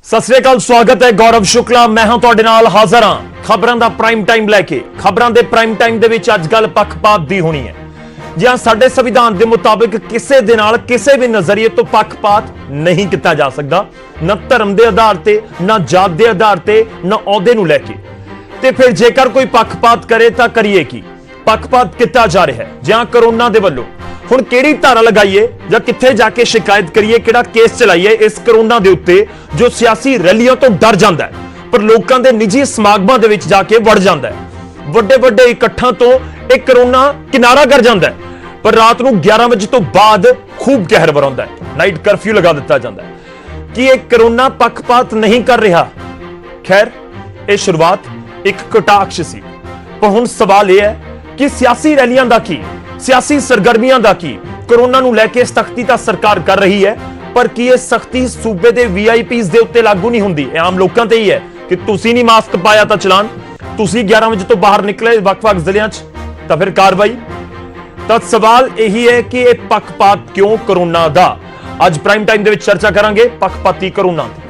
सत श्री अकाल, स्वागत है गौरव शुक्ला। मैं हां तुहाडे नाल हाज़र हां खबरां दा प्राइम टाइम लैके। खबरां दे प्राइम टाइम दे विच अज गल पक्षपात दी होनी है। जी हां, साडे संविधान दे मुताबिक किसी दे नाल किसी भी नजरिए तो पक्षपात नहीं किया जा सकता, न धर्म के आधार ते, न जात के आधार ते, न अहुदे नूं लैके। ते फिर जेकर कोई पक्षपात करे तो करिए की? पक्षपात किया जा रहा है जां कोरोना दे वल्लों हुण किहड़ी धारा लगाइए जां कित्थे जाके शिकायत करिए, किहड़ा केस चलाइए इस कोरोना दे उत्ते जो सियासी रैलियों तो डर जाता है पर लोगों के निजी समागमां दे विच जाके वड़ जाता है। वड्डे वड्डे इकट्ठां तो एक कोरोना किनारा कर जाता है पर रात नूं 11 बजे तो बाद खूब कहर वराउंदा है, नाइट कर्फ्यू लगा दिता जाता है कि एक कोरोना पक्षपात नहीं कर रहा। खैर, यह शुरुआत एक कटाक्ष सी, पर हुण सवाल यह है कि सियासी रैलियां दा की, सियासी सरगर्मियां दा की? कोरोना नूं लैके सख्ती तां सरकार कर रही है पर की यह सख्ती सूबे दे वीआईपीज़ दे उत्ते लागू नहीं हुंदी। आम लोकां ते ही है कि तुसीं नहीं मास्क पाया तां चलान, तुसीं 11 बजे तो बाहर निकले वख-वख जिलियां च तां फिर कार्रवाई। तां सवाल यही है कि यह पक्षपात क्यों कोरोना दा? अज प्राइम टाइम दे विच चर्चा करांगे पक्षपाती कोरोना दी।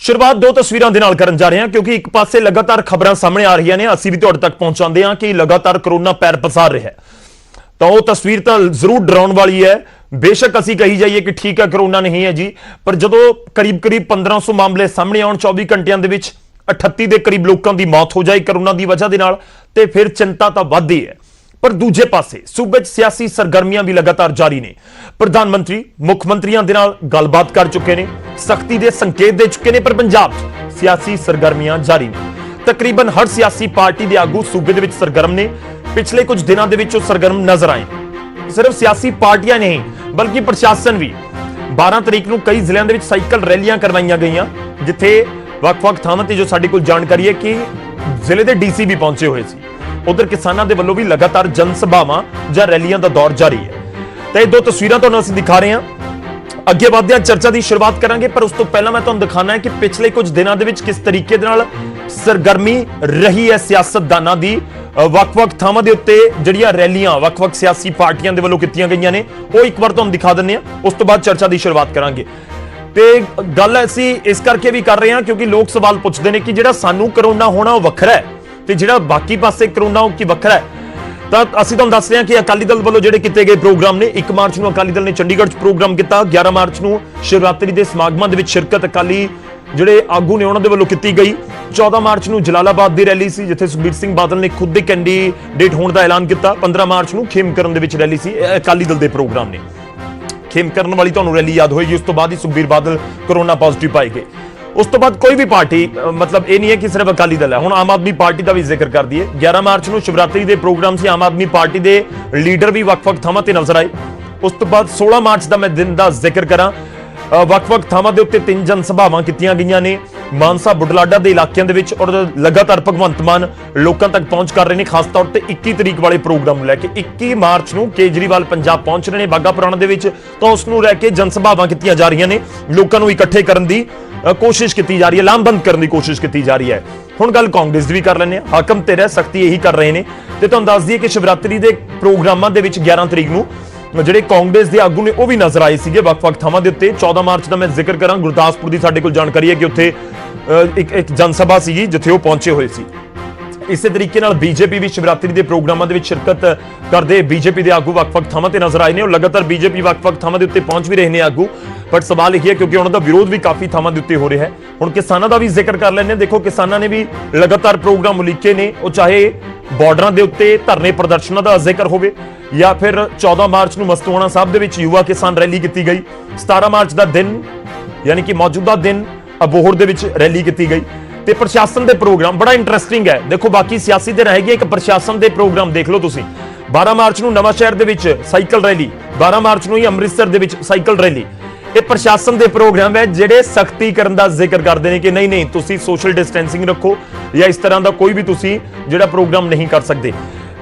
शुरुआत दो तस्वीरों के नाल करन जा रहे हैं क्योंकि एक पासे लगातार खबरां सामने आ रही ने, असीं भी तुहाडे तक पहुंचाते हैं कि लगातार कोरोना पैर पसार रहा है। तो वह तस्वीर तो जरूर डराउण वाली है। बेशक असीं कही जाइए कि ठीक है कोरोना नहीं है जी, पर जदों करीब करीब 1500 मामले सामने आउण 24 घंटियां दे विच 38 के करीब लोगों की मौत हो जाए कोरोना की वजह के नाल, ते फिर चिंता तो वधदी है। पर दूजे पासे सूबे च सियासी सरगर्मियां भी लगातार जारी ने। प्रधानमंत्री मुख मंत्रियों के नाल गलबात कर चुके हैं, सख्ती के संकेत दे चुके हैं, पर पंजाब च सियासी सरगर्मियां जारी ने। तकरीबन हर सियासी पार्टी के आगू सूबे दे विच सरगर्म ने। पिछले कुछ दिनों के विच सरगर्म नजर आए। सिर्फ सियासी पार्टियां नहीं बल्कि प्रशासन भी। 12 तारीख को कई जिलों के साइकिल रैलियां करवाई गई जिथे वख-वख थावां ते जो साडी कोल जानकारी है कि जिले के डीसी भी पहुंचे हुए सी। उधर किसानों के वलों भी लगातार जन सभावां जां रैलियां का दौर जारी है। तो ये दो तस्वीरां तुहानूं असीं दिखा रहे हैं। अगे वधदे चर्चा की शुरुआत करांगे, पर उस तो पहला मैं तुहानूं दिखाना है कि पिछले कुछ दिनों के विच किस तरीके दे नाल सरगर्मी रही है सियासतदानां दी। वख-वख थावां दे उत्ते जिहड़ियां रैलियां वख-वख सियासी पार्टियां दे वलों कीतीआं गईआं ने, वो एक बार तुहानूं दिखा दिंदे हां, उस तो बाद चर्चा की शुरुआत करांगे। ते गल असीं इस करके भी कर रहे हैं क्योंकि लोग सवाल पुछदे ने कि जिहड़ा सानूं कोरोना होना वो वखरा है ते जिहड़ा बाकी पासे कोरोना की वखरा है। तो असीं तुहानूं दस रहे हैं कि अकाली दल वालों जिहड़े कीते गए प्रोग्राम ने, 1 मार्च को अकाली दल ने चंडीगढ़ प्रोग्राम किया, 11 मार्च को शिवरात्रि के समागमां दे विच शिरकत अकाली जिहड़े आगू ने उन्हां दे वल्लों कीती गई। 14 मार्च को जलालाबाद की रैली सी जिथे सुखबीर सिंह बादल ने खुद ही कैंडीडेट होने का ऐलान किया। 15 मार्च को खेमकरन दे विच रैली सी अकाली दल के प्रोग्राम ने। खेमकरन वाली तुहानूं रैली याद होएगी, उस तो बाद ही सुखबीर बादल कोरोना पॉजिटिव पाए गए। उस तो बाद कोई भी पार्टी, मतलब ये नहीं है कि सिर्फ अकाली दल है, हुण आम आदमी पार्टी का भी जिक्र कर दिए। 11 मार्च को शिवरात्रि के प्रोग्राम से आम आदमी पार्टी के लीडर भी वख-वख थावां ते नजर आए। उस तो बाद 16 मार्च का मैं दिन का जिक्र करा, वख-वख थावां दे उत्ते 3 जन सभावां कीतीआं गईआं ने मानसा बुढलाडा के इलाकों के विच, और लगातार भगवंत मान लोगों तक पहुंच कर रहे हैं, खास तौर पर 21 तरीक वाले प्रोग्राम लैके। 21 मार्च को केजरीवाल पंजाब पहुंच रहे हैं बाघा पुराणा दे विच, तो उसनूं लैके जन सभावां कीतीआं जा रही ने, लोगों को इकट्ठे करन दी कोशिश की जा रही है, लामबंद करने की कोशिश की जा रही है। हुण गल कांग्रेस भी कर लेने, हाकम ते रह सख्ती यही कर रहे हैं। तो तुहानूं दस दईए कि शिवरात्रि के प्रोग्रामां दे विच 11 तरीक नूं ਜਿਹੜੇ कांग्रेस के आगू ने वो भी नजर आए थे वख-वख थावां दे उत्ते। 14 मार्च का मैं जिक्र करा, गुरदासपुर की साडे कोल जानकारी है कि उत्थे एक जनसभा सी जिथे वो पहुंचे हुए सी। इस तरीके नाल बीजेपी भी शिवरात्रि के प्रोग्रामां दे विच शिरकत करते बीजेपी के आगू वख-वख थावां ते नजर आए ने, और लगातार बीजेपी वख-वख थावां दे उत्ते पहुंच भी रहे हैं आगू। पर सवाल यही है क्योंकि उन्होंने विरोध भी काफी थावां दे उत्ते हो रहा है। हुण किसानां दा भी जिक्र कर लैंदे, देखो किसानां ने भी लगातार प्रोग्राम उलीके ने, वो चाहे बॉर्डरां दे उत्ते धरने प्रदर्शनां दा जिक्र होवे या फिर 14 मार्च को मस्तूआणा साहब दे विच युवा किसान रैली की गई। 17 मार्च का दिन यानी कि मौजूदा दिन अबोहर दे विच रैली की गई। ते प्रशासन के प्रोग्राम बड़ा इंटरेस्टिंग है। देखो बाकी सियासी तो रहेगी, एक प्रशासन के प्रोग्राम देख लो तुसीं। 12 मार्च को नवां शहर दे विच साइकिल रैली, 12 मार्च को ही अमृतसर दे विच साइकिल रैली। ये प्रशासन के प्रोग्राम है जिहड़े सख्ती करन दा जिक्र करते हैं कि नहीं नहीं तुसीं सोशल डिस्टेंसिंग रखो या इस तरह का कोई भी तुसीं जिहड़ा प्रोग्राम नहीं कर सकते।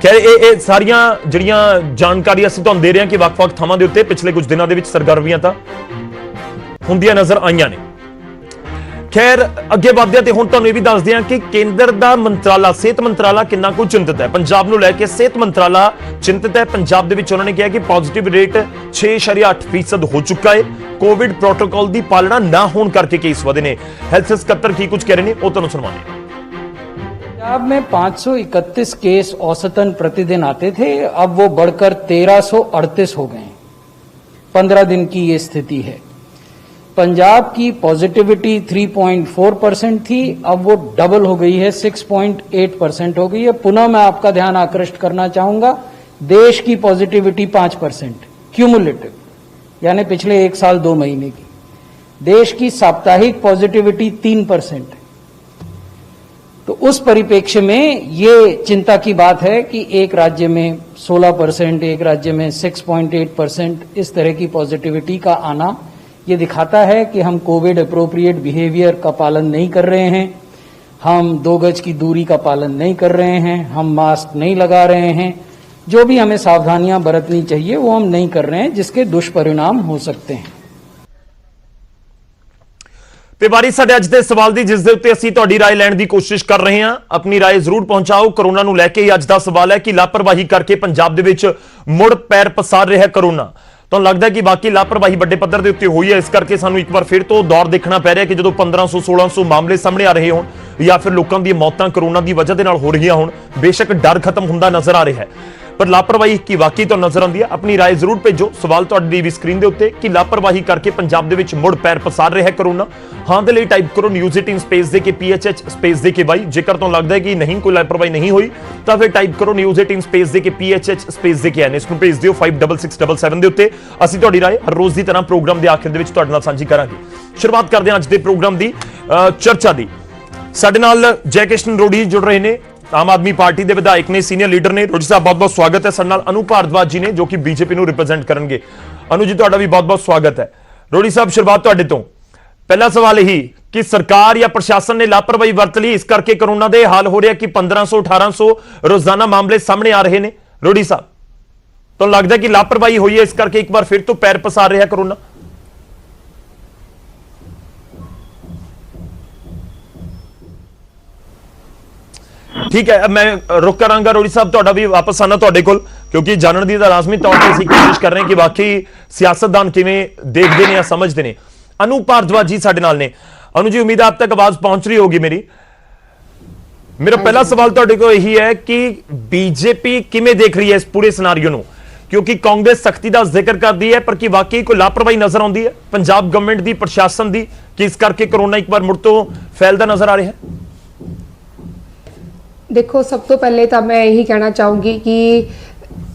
खैर ये सारियां जिहड़ियां जानकारी असीं तुहानूं दे रहे हैं कि वख-वख थावां दे उत्ते पिछले कुछ दिनों के विच सरगर्मियां तां हुंदियां नजर आईयां ने। ਖੈਰ ਅੱਗੇ ਵਧਦੇ ਹਾਂ ਤੇ ਹੁਣ ਤੁਹਾਨੂੰ ਇਹ ਵੀ ਦੱਸਦੇ ਹਾਂ ਕਿ ਕੇਂਦਰ ਦਾ ਮੰਤਰਾਲਾ ਸਿਹਤ ਮੰਤਰਾਲਾ ਕਿੰਨਾ ਕੁ ਚਿੰਤਤ ਹੈ ਪੰਜਾਬ ਨੂੰ ਲੈ ਕੇ। ਸਿਹਤ ਮੰਤਰਾਲਾ ਚਿੰਤਤ ਹੈ। ਪੰਜਾਬ ਦੇ ਵਿੱਚ ਉਹਨਾਂ ਨੇ ਕਿਹਾ ਕਿ ਪੋਜ਼ਿਟਿਵ ਰੇਟ 6.8% ਹੋ ਚੁੱਕਾ ਹੈ। ਕੋਵਿਡ ਪ੍ਰੋਟੋਕਾਲ ਦੀ ਪਾਲਣਾ ਨਾ ਹੋਣ ਕਰਕੇ ਕੇਸ ਵਧੇ ਨੇ। ਹੈਲਥ ਸਕੱਤਰ ਕੀ ਕੁਝ ਕਹਿ ਰਹੇ ਨੇ ਉਹ ਤੁਹਾਨੂੰ ਸੁਣਾਉਂਦੇ ਹਾਂ। पंजाब में 531 केस औसतन प्रतिदिन आते थे, अब वो बढ़कर 1338 हो गए। 15 दिन की ये स्थिति है। पंजाब की पॉजिटिविटी 3.4% थी, अब वो डबल हो गई है, 6.8% हो गई है। पुनः मैं आपका ध्यान आकृष्ट करना चाहूंगा, देश की पॉजिटिविटी 5% क्यूमुलेटिव, यानी पिछले 1 साल 2 महीने की। देश की साप्ताहिक पॉजिटिविटी 3%। तो उस परिप्रेक्ष्य में ये चिंता की बात है कि एक राज्य में 16%, एक राज्य में 6.8% इस तरह की पॉजिटिविटी का आना, ये दिखाता है कि हम कोविड अप्रोप्रिएट बिहेवियर का पालन नहीं कर रहे हैं, हम 2 गज की दूरी का पालन नहीं कर रहे हैं, हम मास्क नहीं लगा रहे हैं। जो भी हमें सावधानियां बरतनी चाहिए वो हम नहीं कर रहे हैं, जिसके दुष्परिणाम हो सकते हैं। ਤੇ ਵਾਰੀ ਸਾਡੇ ਅੱਜ ਦੇ ਸਵਾਲ ਦੀ, ਜਿਸ ਦੇ ਉੱਤੇ ਅਸੀਂ ਤੁਹਾਡੀ ਰਾਏ ਲੈਣ ਦੀ ਕੋਸ਼ਿਸ਼ ਕਰ ਰਹੇ ਹਾਂ। ਆਪਣੀ ਰਾਏ ਜ਼ਰੂਰ ਪਹੁੰਚਾਓ। ਕਰੋਨਾ ਨੂੰ ਲੈ ਕੇ ਹੀ ਅੱਜ ਦਾ ਸਵਾਲ ਹੈ ਕਿ ਲਾਪਰਵਾਹੀ ਕਰਕੇ ਪੰਜਾਬ ਦੇ ਵਿੱਚ ਮੁੜ ਪੈਰ ਪਸਾਰ ਰਿਹਾ ਕਰੋਨਾ। ਤੁਹਾਨੂੰ ਲੱਗਦਾ ਹੈ ਕਿ ਬਾਕੀ ਲਾਪਰਵਾਹੀ ਵੱਡੇ ਪੱਧਰ ਦੇ ਉੱਤੇ ਹੋਈ ਹੈ, ਇਸ ਕਰਕੇ ਸਾਨੂੰ ਇੱਕ ਵਾਰ ਫਿਰ ਤੋਂ ਦੌਰ ਦੇਖਣਾ ਪੈ ਰਿਹਾ ਕਿ ਜਦੋਂ 1500 1600 ਮਾਮਲੇ ਸਾਹਮਣੇ ਆ ਰਹੇ ਹੋਣ ਜਾਂ ਫਿਰ ਲੋਕਾਂ ਦੀਆਂ ਮੌਤਾਂ ਕਰੋਨਾ ਦੀ ਵਜ੍ਹਾ ਦੇ ਨਾਲ ਹੋ ਰਹੀਆਂ ਹੋਣ, ਬੇਸ਼ੱਕ ਡਰ ਖਤਮ ਹੁੰਦਾ ਨਜ਼ਰ ਆ ਰਿਹਾ ਹੈ, ਪਰ ਲਾਪਰਵਾਹੀ ਕੀ ਵਾਕਈ ਤੋਂ ਨਜ਼ਰ ਆਉਂਦੀ ਹੈ? ਆਪਣੀ ਰਾਏ ਜ਼ਰੂਰ ਭੇਜੋ। ਸਵਾਲ ਤੁਹਾਡੀ ਵੀ ਸਕਰੀਨ ਦੇ ਉੱਤੇ ਕਿ ਲਾਪਰਵਾਹੀ ਕਰਕੇ ਪੰਜਾਬ ਦੇ ਵਿੱਚ ਮੁੜ ਪੈਰ ਪਸਾਰ ਰਿਹਾ ਕਰੋਨਾ। ਹਾਂ ਦੇ ਲਈ ਟਾਈਪ ਕਰੋ News18 ਸਪੇਸ ਦੇ ਕੇ PHH ਸਪੇਸ ਦੇ ਕੇ ਬਾਈ। ਜੇਕਰ ਤੁਹਾਨੂੰ ਲੱਗਦਾ ਹੈ ਕਿ ਨਹੀਂ ਕੋਈ ਲਾਪਰਵਾਹੀ ਨਹੀਂ ਹੋਈ ਤਾਂ ਫਿਰ ਟਾਈਪ ਕਰੋ News18 ਸਪੇਸ ਦੇ ਕੇ PHH ਸਪੇਸ ਦੇ ਕੇ ਐਨ। ਇਸ ਨੂੰ ਭੇਜ ਦਿਓ 56677 ਦੇ ਉੱਤੇ। ਅਸੀਂ ਤੁਹਾਡੀ ਰਾਏ ਹਰ ਰੋਜ਼ ਦੀ ਤਰ੍ਹਾਂ ਪ੍ਰੋਗਰਾਮ ਦੇ ਆਖਿਰ ਦੇ ਵਿੱਚ ਤੁਹਾਡੇ ਨਾਲ ਸਾਂਝੀ ਕਰਾਂਗੇ। ਸ਼ੁਰੂਆਤ ਕਰਦੇ ਹਾਂ ਅੱਜ ਦੇ ਪ੍ਰੋਗਰਾਮ ਦੀ ਚਰਚਾ ਦੀ। ਸਾਡੇ ਨਾਲ ਜੈ ਕਿਸ਼ਨ ਰੋੜੀ ਜੁੜ ਰਹੇ ਨੇ, ਆਮ ਆਦਮੀ ਪਾਰਟੀ ਦੇ ਵਿਧਾਇਕ ਨੇ, ਸੀਨੀਅਰ ਲੀਡਰ ਨੇ। ਰੋਜੀ ਸਾਹਿਬ ਬਹੁਤ-ਬਹੁਤ ਸਵਾਗਤ ਹੈ। ਸਾਡੇ ਨਾਲ ਅਨੂ ਭਾਰਦਵਾਜ ਜੀ ਨੇ ਜੋ ਕਿ ਬੀਜੇਪੀ ਨੂੰ ਰਿਪਰੈਜ਼ੈਂਟ ਕਰਨਗੇ। ਅਨੂ ਜੀ ਤੁਹਾਡਾ ਵੀ ਬਹੁਤ-ਬਹੁਤ ਸਵਾਗਤ ਹੈ। ਰੋੜੀ ਸਾਹਿਬ ਸ਼ੁਰੂਆਤ ਤੁਹਾਡੇ ਤੋਂ। ਪਹਿਲਾ ਸਵਾਲ ਇਹੀ ਕਿ ਸਰਕਾਰ ਜਾਂ ਪ੍ਰਸ਼ਾਸਨ ਨੇ ਲਾਪਰਵਾਹੀ ਵਰਤ ਲਈ, ਇਸ ਕਰਕੇ ਕਰੋਨਾ ਦੇ ਹਾਲ ਹੋ ਰਿਹਾ ਕਿ 1500 1800 ਰੋਜ਼ਾਨਾ ਮਾਮਲੇ ਸਾਹਮਣੇ ਆ ਰਹੇ ਨੇ। ਰੋੜੀ ਸਾਹਿਬ ਤੁਹਾਨੂੰ ਲੱਗਦਾ ਕਿ ਲਾਪਰਵਾਹੀ ਹੋਈ ਹੈ, ਇਸ ਕਰਕੇ ਇੱਕ ਵਾਰ ਫਿਰ ਤੋਂ ਪੈਰ ਪਸਾਰ ਰਿਹਾ ਕਰੋਨਾ? ਠੀਕ ਹੈ, ਮੈਂ ਰੁਕ ਕਰਾਂਗਾ। ਰੋੜੀ ਸਾਹਿਬ ਤੁਹਾਡਾ ਵੀ ਵਾਪਸ ਆਣਾ ਤੁਹਾਡੇ ਕੋਲ, ਕਿਉਂਕਿ ਜਾਣਨ ਦੀ ਤਾਂ ਲਾਜ਼ਮੀ ਤੌਰ ਤੇ ਅਸੀਂ ਕੋਸ਼ਿਸ਼ ਕਰ ਰਹੇ ਹਾਂ ਕਿ ਬਾਕੀ ਸਿਆਸਤਦਾਨ ਕਿਵੇਂ ਦੇਖਦੇ ਨੇ ਜਾਂ ਸਮਝਦੇ ਨੇ। ਅਨੂ ਭਾਰਦਵਾਜ ਜੀ ਸਾਡੇ ਨਾਲ ਨੇ। ਅਨੂ ਜੀ, ਉਮੀਦ ਹੈ ਆਪ ਤੱਕ ਆਵਾਜ਼ ਪਹੁੰਚ ਰਹੀ ਹੋगी ਮੇਰੀ। ਮੇਰਾ ਪਹਿਲਾ ਸਵਾਲ ਤੁਹਾਡੇ ਕੋਲ ਇਹੀ ਹੈ ਕਿ ਬੀਜੇਪੀ ਕਿਵੇਂ ਦੇਖ ਰਹੀ ਹੈ ਇਸ ਪੂਰੇ ਸਿਨਾਰੀਓ ਨੂੰ, ਕਿਉਂਕਿ ਕਾਂਗਰਸ ਸਖਤੀ ਦਾ ਜ਼ਿਕਰ ਕਰਦੀ ਹੈ, ਪਰ ਕੀ ਵਾਕਈ ਕੋਈ ਲਾਪਰਵਾਹੀ ਨਜ਼ਰ ਆਉਂਦੀ ਹੈ ਪੰਜਾਬ ਗਵਰਨਮੈਂਟ ਦੀ, ਪ੍ਰਸ਼ਾਸਨ ਦੀ, ਕਿ ਇਸ ਕਰਕੇ ਕਰੋਨਾ ਇੱਕ ਵਾਰ ਮੁੜ ਤੋਂ ਫੈਲਦਾ ਨਜ਼ਰ ਆ ਰਿਹਾ ਹੈ? देखो, सब तो पहले तो मैं यही कहना चाहूँगी कि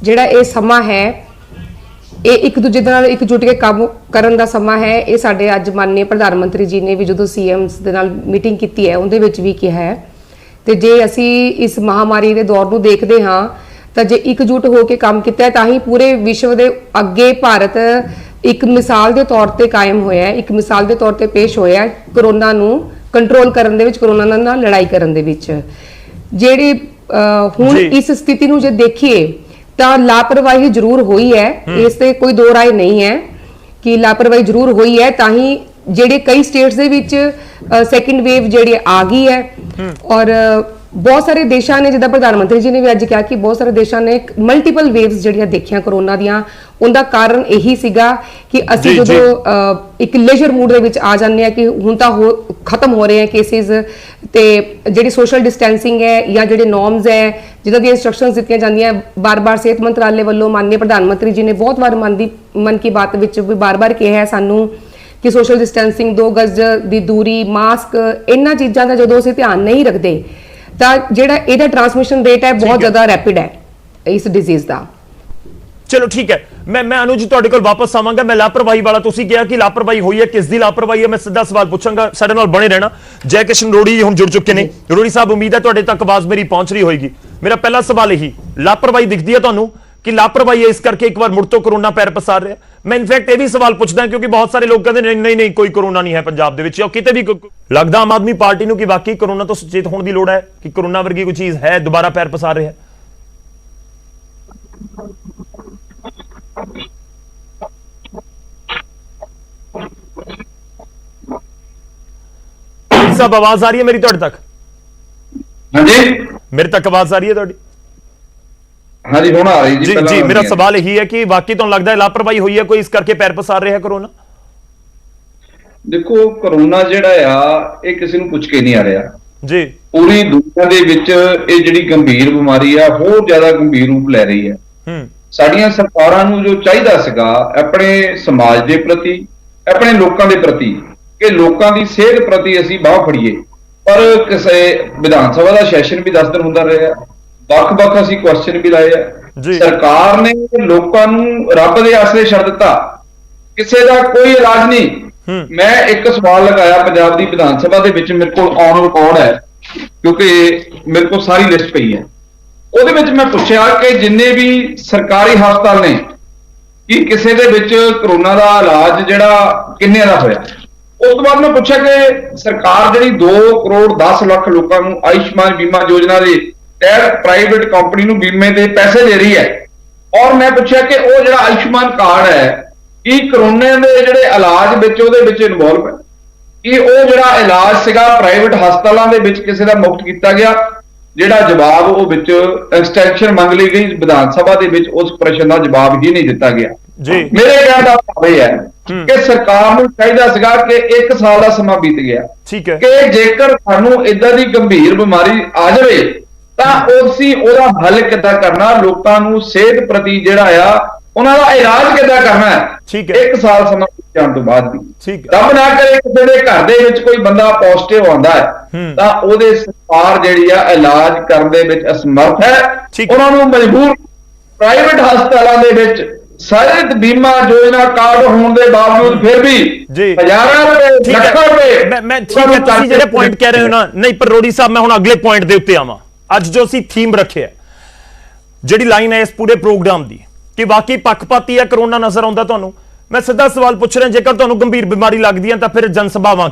ਜਿਹੜਾ ਇਹ ਸਮਾਂ ਹੈ ਇਹ ਇੱਕ ਦੂਜੇ ਦੇ ਨਾਲ ਇਕਜੁੱਟ ਕੇ ਕੰਮ ਕਰਨ ਦਾ ਸਮਾਂ ਹੈ। ਇਹ ਸਾਡੇ ਅੱਜ ਮਾਨनीय ਪ੍ਰਧਾਨ ਮੰਤਰੀ ਜੀ ਨੇ ਵੀ ਜਦੋਂ ਸੀਐਮਸ ਦੇ ਨਾਲ ਮੀਟਿੰਗ ਕੀਤੀ ਹੈ ਉਹਦੇ ਵਿੱਚ ਵੀ ਕਿਹਾ ਹੈ। ਤੇ ਜੇ ਅਸੀਂ ਇਸ ਮਹਾਮਾਰੀ ਦੇ ਦੌਰ ਨੂੰ ਦੇਖਦੇ ਹਾਂ ਤਾਂ ਜੇ ਇਕਜੁੱਟ ਹੋ ਕੇ ਕੰਮ ਕੀਤਾ ਤਾਂ ਹੀ ਪੂਰੇ ਵਿਸ਼ਵ ਦੇ ਅੱਗੇ ਭਾਰਤ ਇੱਕ ਮਿਸਾਲ ਦੇ ਤੌਰ ਤੇ ਕਾਇਮ ਹੋਇਆ ਹੈ, ਇੱਕ ਮਿਸਾਲ ਦੇ ਤੌਰ ਤੇ ਪੇਸ਼ ਹੋਇਆ ਹੈ ਕਰੋਨਾ ਨੂੰ ਕੰਟਰੋਲ ਕਰਨ ਦੇ ਵਿੱਚ, ਕਰੋਨਾ ਨਾਲ ਲੜਾਈ ਕਰਨ ਦੇ ਵਿੱਚ। ਜਿਹੜੀ ਹੁਣ ਇਸ ਸਥਿਤੀ ਨੂੰ ਜੇ ਦੇਖੀਏ ਤਾਂ ਲਾਪਰਵਾਹੀ ਜ਼ਰੂਰ ਹੋਈ ਹੈ, ਇਸ ਤੇ ਕੋਈ ਦੋ ਰਾਏ ਨਹੀਂ ਹੈ ਕਿ ਲਾਪਰਵਾਹੀ ਜ਼ਰੂਰ ਹੋਈ ਹੈ। ਤਾਂ ਹੀ ਜਿਹੜੇ ਕਈ ਸਟੇਟਸ ਦੇ ਵਿੱਚ ਸੈਕੰਡ ਵੇਵ ਜਿਹੜੀ ਆ ਗਈ ਹੈ ਔਰ ਬਹੁਤ ਸਾਰੇ ਦੇਸ਼ਾਂ ਨੇ, ਜਿੱਦਾਂ ਪ੍ਰਧਾਨ ਮੰਤਰੀ ਜੀ ਨੇ ਵੀ ਅੱਜ ਕਿਹਾ ਕਿ ਬਹੁਤ ਸਾਰੇ ਦੇਸ਼ਾਂ ਨੇ ਮਲਟੀਪਲ ਵੇਵਸ ਜਿਹੜੀਆਂ ਦੇਖੀਆਂ ਕਰੋਨਾ ਦੀਆਂ। ਉਹਦਾ ਕਾਰਨ ਇਹੀ ਸੀਗਾ ਕਿ ਅਸੀਂ ਜਦੋਂ ਇੱਕ ਲੇਜ਼ਰ ਮੂਡ ਦੇ ਵਿੱਚ ਆ ਜਾਂਦੇ ਆ ਕਿ ਹੁਣ ਤਾਂ ਖਤਮ ਹੋ ਰਹੇ ਆ ਕੇਸਿਸ, ਤੇ ਜਿਹੜੀ ਸੋਸ਼ਲ ਡਿਸਟੈਂਸਿੰਗ ਹੈ ਜਾਂ ਜਿਹੜੇ ਨੋਰਮਸ ਹੈ, ਜਿੱਦਾਂ ਦੀਆਂ ਇੰਸਟਰਕਸ਼ਨਸ ਦਿੱਤੀਆਂ ਜਾਂਦੀਆਂ ਬਾਰ-ਬਾਰ ਸਿਹਤ ਮੰਤਰਾਲੇ ਵੱਲੋਂ, ਮਾਨनीय ਪ੍ਰਧਾਨ ਮੰਤਰੀ ਜੀ ਨੇ ਬਹੁਤ ਵਾਰ ਮਨ ਕੀ ਬਾਤ ਵਿੱਚ ਵੀ ਬਾਰ-ਬਾਰ ਕਿਹਾ ਹੈ ਸਾਨੂੰ ਕਿ ਸੋਸ਼ਲ ਡਿਸਟੈਂਸਿੰਗ, 2 ਗਜ਼ ਦੀ ਦੂਰੀ, ਮਾਸਕ, ਇਹਨਾਂ ਚੀਜ਼ਾਂ ਦਾ ਜਦੋਂ ਅਸੀਂ ਧਿਆਨ ਨਹੀਂ ਰੱਖਦੇ ਤਾਂ ਜਿਹੜਾ ਇਹਦਾ ਟ੍ਰਾਂਸਮਿਸ਼ਨ ਰੇਟ ਹੈ ਬਹੁਤ ਜ਼ਿਆਦਾ ਰੈਪਿਡ ਹੈ ਇਸ ਡਿਜ਼ੀਜ਼ ਦਾ। ਚਲੋ ਠੀਕ ਹੈ, ਮੈਂ ਅਨੂ ਜੀ ਤੁਹਾਡੇ ਕੋਲ ਵਾਪਸ ਆਵਾਂਗਾ। ਮੈਂ ਲਾਪਰਵਾਹੀ ਵਾਲਾ, ਤੁਸੀਂ ਕਿਹਾ ਕਿ ਲਾਪਰਵਾਹੀ ਹੋਈ ਹੈ, ਕਿਸ ਦੀ ਲਾਪਰਵਾਹੀ ਹੈ, ਮੈਂ ਸਿੱਧਾ ਸਵਾਲ ਪੁੱਛਾਂਗਾ। ਸਾਡੇ ਨਾਲ ਬਣੇ ਰਹਿਣਾ। ਜੈ ਕਿਸ਼ਨ ਰੋੜੀ ਹੁਣ ਜੁੜ ਚੁੱਕੇ ਨੇ। ਰੋੜੀ ਸਾਹਿਬ, ਉਮੀਦ ਹੈ ਤੁਹਾਡੇ ਤੱਕ ਆਵਾਜ਼ ਮੇਰੀ ਪਹੁੰਚ ਰਹੀ ਹੋਏਗੀ। ਮੇਰਾ ਪਹਿਲਾ ਸਵਾਲ ਇਹੀ, ਲਾਪਰਵਾਹੀ ਦਿਖਦੀ ਹੈ ਤੁਹਾਨੂੰ ਕਿ ਲਾਪਰਵਾਹੀ ਹੈ, ਇਸ ਕਰਕੇ ਇੱਕ ਵਾਰ ਮੁੜ ਤੋਂ ਕਰੋਨਾ ਪੈਰ ਪਸਾਰ ਰਿਹਾ? ਮੈਂ ਇਨਫੈਕਟ ਇਹ ਵੀ ਸਵਾਲ ਪੁੱਛਦਾ ਕਿਉਂਕਿ ਬਹੁਤ ਸਾਰੇ ਲੋਕ ਕਹਿੰਦੇ ਨਹੀਂ ਕੋਈ ਕਰੋਨਾ ਨਹੀਂ ਹੈ ਪੰਜਾਬ ਦੇ ਵਿੱਚ, ਜਾਂ ਕਿਤੇ ਵੀ। ਲੱਗਦਾ ਆਮ ਆਦਮੀ ਪਾਰਟੀ ਨੂੰ ਕਿ ਵਾਕਈ ਕਰੋਨਾ ਤੋਂ ਸੁਚੇਤ ਹੋਣ ਦੀ ਲੋੜ ਹੈ ਕਿ ਕਰੋਨਾ ਵਰਗੀ ਕੋਈ ਚੀਜ਼ ਹੈ, ਦੁਬਾਰਾ ਪੈਰ ਪਸਾਰ ਰਿਹਾ? ਸਾਹਿਬ ਆਵਾਜ਼ ਆ ਰਹੀ ਹੈ ਮੇਰੀ ਤੁਹਾਡੇ ਤੱਕ? ਹਾਂਜੀ ਮੇਰੇ ਤੱਕ ਆਵਾਜ਼ ਆ ਰਹੀ ਹੈ ਤੁਹਾਡੀ? ਹਾਂਜੀ ਹੁਣ ਆ ਰਹੀ ਜੀ ਜੀ, ਮੇਰਾ ਸਵਾਲ ਇਹੀ ਹੈ ਕਿ ਵਾਕਈ ਤੁਹਾਨੂੰ ਲੱਗਦਾ ਹੈ ਲਾਪਰਵਾਹੀ ਹੋਈ ਹੈ ਕੋਈ, ਇਸ ਕਰਕੇ ਪੈਰ ਪਸਾਰ ਰਿਹਾ ਕਰੋਨਾ? ਦੇਖੋ, ਕਰੋਨਾ ਜਿਹੜਾ ਆ ਇਹ ਕਿਸੇ ਨੂੰ ਪੁੱਛ ਕੇ ਨਹੀਂ ਆ ਰਿਹਾ ਜੀ। ਪੂਰੀ ਦੁਨੀਆ ਦੇ ਵਿੱਚ ਇਹ ਜਿਹੜੀ ਗੰਭੀਰ ਬਿਮਾਰੀ ਆ ਹੋਰ ਜ਼ਿਆਦਾ ਗੰਭੀਰ ਰੂਪ ਲੈ ਰਹੀ ਹੈ। ਸਾਡੀਆਂ ਸਰਕਾਰਾਂ ਨੂੰ ਜੋ ਚਾਹੀਦਾ ਸੀਗਾ ਆਪਣੇ ਸਮਾਜ ਦੇ ਪ੍ਰਤੀ, ਆਪਣੇ ਲੋਕਾਂ ਦੇ ਪ੍ਰਤੀ, ਕਿ ਲੋਕਾਂ ਦੀ ਸਿਹਤ ਪ੍ਰਤੀ ਅਸੀਂ ਬਾਹ ਫੜੀਏ, ਪਰ ਕਿਸੇ ਵਿਧਾਨ ਸਭਾ ਦਾ ਸੈਸ਼ਨ ਵੀ 10 ਦਿਨ ਹੁੰਦਾ ਰਿਹਾ, ਵੱਖ-ਵੱਖ ਅਸੀਂ ਕੁਐਸਚਨ ਵੀ ਲਾਏ ਆ। ਸਰਕਾਰ ਨੇ ਲੋਕਾਂ ਨੂੰ ਰੱਬ ਦੇ ਆਸਰੇ ਛੱਡ ਦਿੱਤਾ, ਕਿਸੇ ਦਾ ਕੋਈ ਇਲਾਜ ਨਹੀਂ। ਮੈਂ ਇੱਕ ਸਵਾਲ ਲਗਾਇਆ ਪੰਜਾਬ ਦੀ ਵਿਧਾਨ ਸਭਾ ਦੇ ਵਿੱਚ, ਮੇਰੇ ਕੋਲ ਔਨ ਰਿਕਾਰਡ ਹੈ ਕਿਉਂਕਿ ਮੇਰੇ ਕੋਲ ਸਾਰੀ ਲਿਸਟ ਪਈ ਹੈ। ਉਹਦੇ ਵਿੱਚ ਮੈਂ ਪੁੱਛਿਆ ਕਿ ਜਿੰਨੇ ਵੀ ਸਰਕਾਰੀ ਹਸਪਤਾਲ ਨੇ, ਕਿ ਕਿਸੇ ਦੇ ਵਿੱਚ ਕਰੋਨਾ ਦਾ ਇਲਾਜ ਜਿਹੜਾ ਕਿੰਨੇ ਦਾ ਹੋਇਆ। ਉਸ ਤੋਂ ਬਾਅਦ ਮੈਂ ਪੁੱਛਿਆ ਕਿ ਸਰਕਾਰ ਜਿਹੜੀ 2 ਕਰੋੜ 10 ਲੱਖ ਲੋਕਾਂ ਨੂੰ ਆਯੁਸ਼ਮਾਨ ਬੀਮਾ ਯੋਜਨਾ ਦੇ ਤਹਿਤ ਪ੍ਰਾਈਵੇਟ ਕੰਪਨੀ ਨੂੰ ਬੀਮੇ ਦੇ ਪੈਸੇ ਦੇ ਰਹੀ ਹੈ, ਔਰ ਮੈਂ ਪੁੱਛਿਆ ਕਿ ਉਹ ਜਿਹੜਾ ਆਯੁਸ਼ਮਾਨ ਕਾਰਡ ਹੈ ਕਿ ਕਰੋਨਾ ਦੇ ਜਿਹੜੇ ਇਲਾਜ ਵਿੱਚ ਉਹਦੇ ਵਿੱਚ ਇਨਵੋਲਵ ਹੈ, ਕਿ ਉਹ ਜਿਹੜਾ ਇਲਾਜ ਸੀਗਾ ਪ੍ਰਾਈਵੇਟ ਹਸਪਤਾਲਾਂ ਦੇ ਵਿੱਚ ਕਿਸੇ ਦਾ ਮੁਫਤ ਕੀਤਾ ਗਿਆ। ਜਿਹੜਾ ਜਵਾਬ ਉਹ ਵਿੱਚ ਐਕਸਟੈਂਸ਼ਨ ਮੰਗ ਲਈ ਗਈ ਵਿਧਾਨ ਸਭਾ ਦੇ ਵਿੱਚ, ਉਸ ਪ੍ਰਸ਼ਨ ਦਾ ਜਵਾਬ ਹੀ ਨਹੀਂ ਦਿੱਤਾ ਗਿਆ। ਮੇਰੇ ਕਹਿਣ ਦਾ ਭਾਵ ਇਹ ਹੈ ਕਿ ਸਰਕਾਰ ਨੂੰ ਚਾਹੀਦਾ ਸੀਗਾ ਕਿ 1 ਸਾਲ ਦਾ ਸਮਾਂ ਬੀਤ ਗਿਆ, ਠੀਕ ਹੈ, ਕਿ ਜੇਕਰ ਸਾਨੂੰ ਇਦਾਂ ਦੀ ਗੰਭੀਰ ਬਿਮਾਰੀ ਆ ਜਾਵੇ ਤਾਂ ਉਹਦਾ ਹੱਲ ਕਿੱਦਾਂ ਕਰਨਾ, ਲੋਕਾਂ ਨੂੰ ਸਿਹਤ ਪ੍ਰਤੀ ਜਿਹੜਾ ਆ ਉਹਨਾਂ ਦਾ ਇਲਾਜ ਕਿੱਦਾਂ ਕਰਨਾ ਹੈ। ਠੀਕ ਹੈ, 1 ਸਾਲ ਸਮਾਂ ਜਾਣ ਤੋਂ ਬਾਅਦ ਵੀ ਠੀਕ ਹੈ, ਰੱਬ ਨਾ ਕਰੇ ਕਿਸੇ ਦੇ ਘਰ ਦੇ ਵਿੱਚ ਕੋਈ ਬੰਦਾ ਪੋਜ਼ਿਟਿਵ ਆਉਂਦਾ ਹੈ ਤਾਂ ਉਹਦੇ ਸਰਕਾਰ ਜਿਹੜੀ ਆ ਇਲਾਜ ਕਰਨ ਦੇ ਵਿੱਚ ਅਸਮਰਥ ਹੈ। ਉਹਨਾਂ ਨੂੰ ਮਜਬੂਰ ਪ੍ਰਾਈਵੇਟ ਹਸਪਤਾਲਾਂ ਦੇ ਵਿੱਚ ਸਿਹਤ ਬੀਮਾ ਯੋਜਨਾ ਕਾਰਡ ਹੋਣ ਦੇ ਬਾਵਜੂਦ ਫਿਰ ਵੀ ਹਜ਼ਾਰਾਂ ਰੁਪਏ, ਲੱਖਾਂ ਰੁਪਏ। ਮੈਂ ਠੀਕ ਹੈ, ਤੁਸੀਂ ਜਿਹੜੇ ਪੁਆਇੰਟ ਕਹਿ ਰਹੇ ਹੋ ਨਾ, ਨਹੀਂ ਪਰ ਰੋੜੀ ਸਾਹਿਬ ਮੈਂ ਹੁਣ ਅਗਲੇ ਪੁਆਇੰਟ ਦੇ ਉੱਤੇ ਆਵਾਂ। ਅੱਜ ਜੋ ਅਸੀਂ ਥੀਮ ਰੱਖਿਆ, ਜਿਹੜੀ ਲਾਈਨ ਹੈ ਇਸ ਪੂਰੇ ਪ੍ਰੋਗਰਾਮ ਦੀ, ਕਿ ਵਾਕਈ ਪੱਖਪਾਤੀ ਹੈ ਕਰੋਨਾ ਨਜ਼ਰ ਆਉਂਦਾ ਤੁਹਾਨੂੰ? ਮੈਂ ਸਿੱਧਾ ਸਵਾਲ ਪੁੱਛ ਰਿਹਾ, ਜੇਕਰ ਤੁਹਾਨੂੰ ਗੰਭੀਰ ਬਿਮਾਰੀ ਲੱਗਦੀ ਹੈ ਤਾਂ ਫਿਰ ਜਨ ਸਭਾਵਾਂ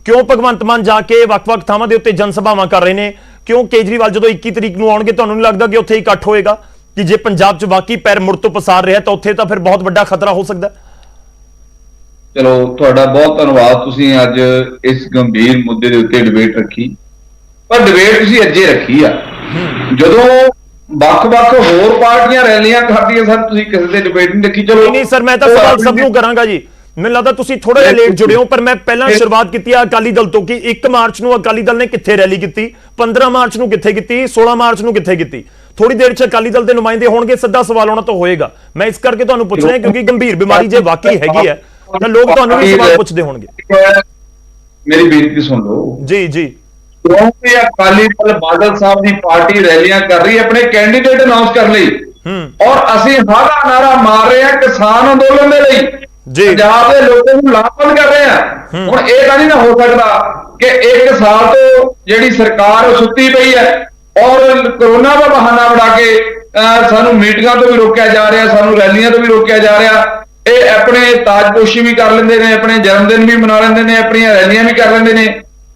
ਕਿਉਂ ਭਗਵੰਤ ਮਾਨ ਜਾ ਕੇ ਵੱਖ-ਵੱਖ ਥਾਵਾਂ ਦੇ ਉੱਤੇ ਜਨ ਸਭਾਵਾਂ ਕਰ ਰਹੇ ਨੇ? ਕਿਉਂ ਕੇਜਰੀਵਾਲ ਜਦੋਂ 21 ਤਰੀਕ ਨੂੰ ਆਉਣਗੇ ਤੁਹਾਨੂੰ ਨਹੀਂ ਲੱਗਦਾ ਕਿ ਉੱਥੇ ਇਕੱਠ ਹੋਏਗਾ? ਕਿ ਜੇ ਪੰਜਾਬ 'ਚ ਵਾਕਈ ਪੈਰ ਮੁੜ ਤੋਂ ਪਸਾਰ ਰਿਹਾ ਤਾਂ ਉੱਥੇ ਤਾਂ ਫਿਰ ਬਹੁਤ ਵੱਡਾ ਖਤਰਾ ਹੋ ਸਕਦਾ। ਚਲੋ, ਤੁਹਾਡਾ ਬਹੁਤ ਧੰਨਵਾਦ, ਤੁਸੀਂ ਅੱਜ ਇਸ ਗੰਭੀਰ ਮੁੱਦੇ ਦੇ ਉੱਤੇ ਡਿਬੇਟ ਰੱਖੀ। ਪਰ ਡਿਬੇਟ ਤੁਸੀਂ ਅੱਜੇ ਰੱਖੀ ਆ, ਜਦੋਂ ਵੱਖ-ਵੱਖ ਹੋਰ ਪਾਰਟੀਆਂ ਰੈਲੀਆਂ ਕਰਦੀਆਂ ਸਨ, ਤੁਸੀਂ ਕਿਸੇ ਦੇ ਡਿਬੇਟ ਨਹੀਂ ਰੱਖੀ। ਚਲੋ ਨਹੀਂ ਸਰ, ਮੈਂ ਤਾਂ ਸਵਾਲ ਸਭ ਨੂੰ ਕਰਾਂਗਾ ਜੀ। ਮੈਨੂੰ ਲੱਗਦਾ ਤੁਸੀਂ ਥੋੜਾ ਜਿਹਾ ਲੇਟ ਜੁੜੇ ਹੋ, ਪਰ ਮੈਂ ਪਹਿਲਾਂ ਸ਼ੁਰੂਆਤ ਕੀਤੀ ਆ ਅਕਾਲੀ ਦਲ ਤੋਂ ਕਿ 1 ਮਾਰਚ ਨੂੰ ਅਕਾਲੀ ਦਲ ਨੇ ਕਿੱਥੇ ਰੈਲੀ ਕੀਤੀ, 15 ਮਾਰਚ ਨੂੰ ਕਿੱਥੇ ਕੀਤੀ, 16 ਮਾਰਚ ਨੂੰ ਕਿੱਥੇ ਕੀਤੀ। ਥੋੜੀ ਦੇਰ 'ਚ ਅਕਾਲੀ ਦਲ ਦੇ ਨੁਮਾਇੰਦੇ ਹੋਣਗੇ, ਸਿੱਧਾ ਸਵਾਲ ਆਉਣਾ ਤਾਂ ਹੋਏਗਾ। ਮੈਂ ਇਸ ਕਰਕੇ ਤੁਹਾਨੂੰ ਪੁੱਛ ਰਿਹਾ ਕਿਉਂਕਿ ਗੰਭੀਰ ਬਿਮਾਰੀ ਜੇ ਵਾਕਈ ਹੈਗੀ ਹੈ ਤਾਂ ਲੋਕ ਤੁਹਾਨੂੰ ਵੀ ਸਵਾਲ ਪੁੱਛਦੇ ਹੋਣਗੇ। ਮੇਰੀ ਬੇਨਤੀ ਸੁਣ ਲਓ। ਜੀ ਜੀ। ਕਿਉਂਕਿ ਅਕਾਲੀ ਦਲ ਬਾਦਲ ਸਾਹਿਬ ਦੀ ਪਾਰਟੀ ਰੈਲੀਆਂ ਕਰ ਰਹੀ ਹੈ ਆਪਣੇ ਕੈਂਡੀਡੇਟ ਅਨਾਉਂਸ ਕਰਨ ਲਈ, ਔਰ ਅਸੀਂ ਹਾਦਾ ਨਾਰਾ ਮਾਰ ਰਹੇ ਹਾਂ ਕਿਸਾਨ ਅੰਦੋਲਨ ਦੇ ਲਈ, ਪੰਜਾਬ ਦੇ ਲੋਕਾਂ ਨੂੰ ਲਾਭਬੰਦ ਕਰ ਰਹੇ ਹਾਂ। ਹੁਣ ਇਹ ਤਾਂ ਨਹੀਂ ਨਾ ਹੋ ਸਕਦਾ ਕਿ 1 ਸਾਲ ਤੋਂ ਜਿਹੜੀ ਸਰਕਾਰ ਸੁੱਤੀ ਪਈ ਹੈ ਔਰ ਕਰੋਨਾ ਦਾ ਬਹਾਨਾ ਬਣਾ ਕੇ ਸਾਨੂੰ ਮੀਟਿੰਗਾਂ ਤੋਂ ਵੀ ਰੋਕਿਆ ਜਾ ਰਿਹਾ, ਸਾਨੂੰ ਰੈਲੀਆਂ ਤੋਂ ਵੀ ਰੋਕਿਆ ਜਾ ਰਿਹਾ। ਇਹ ਆਪਣੇ ਤਾਜਪੋਸ਼ੀ ਵੀ ਕਰ ਲੈਂਦੇ ਨੇ, ਆਪਣੇ ਜਨਮ ਦਿਨ ਵੀ ਮਨਾ ਲੈਂਦੇ ਨੇ, ਆਪਣੀਆਂ ਰੈਲੀਆਂ ਵੀ ਕਰ ਲੈਂਦੇ ਨੇ।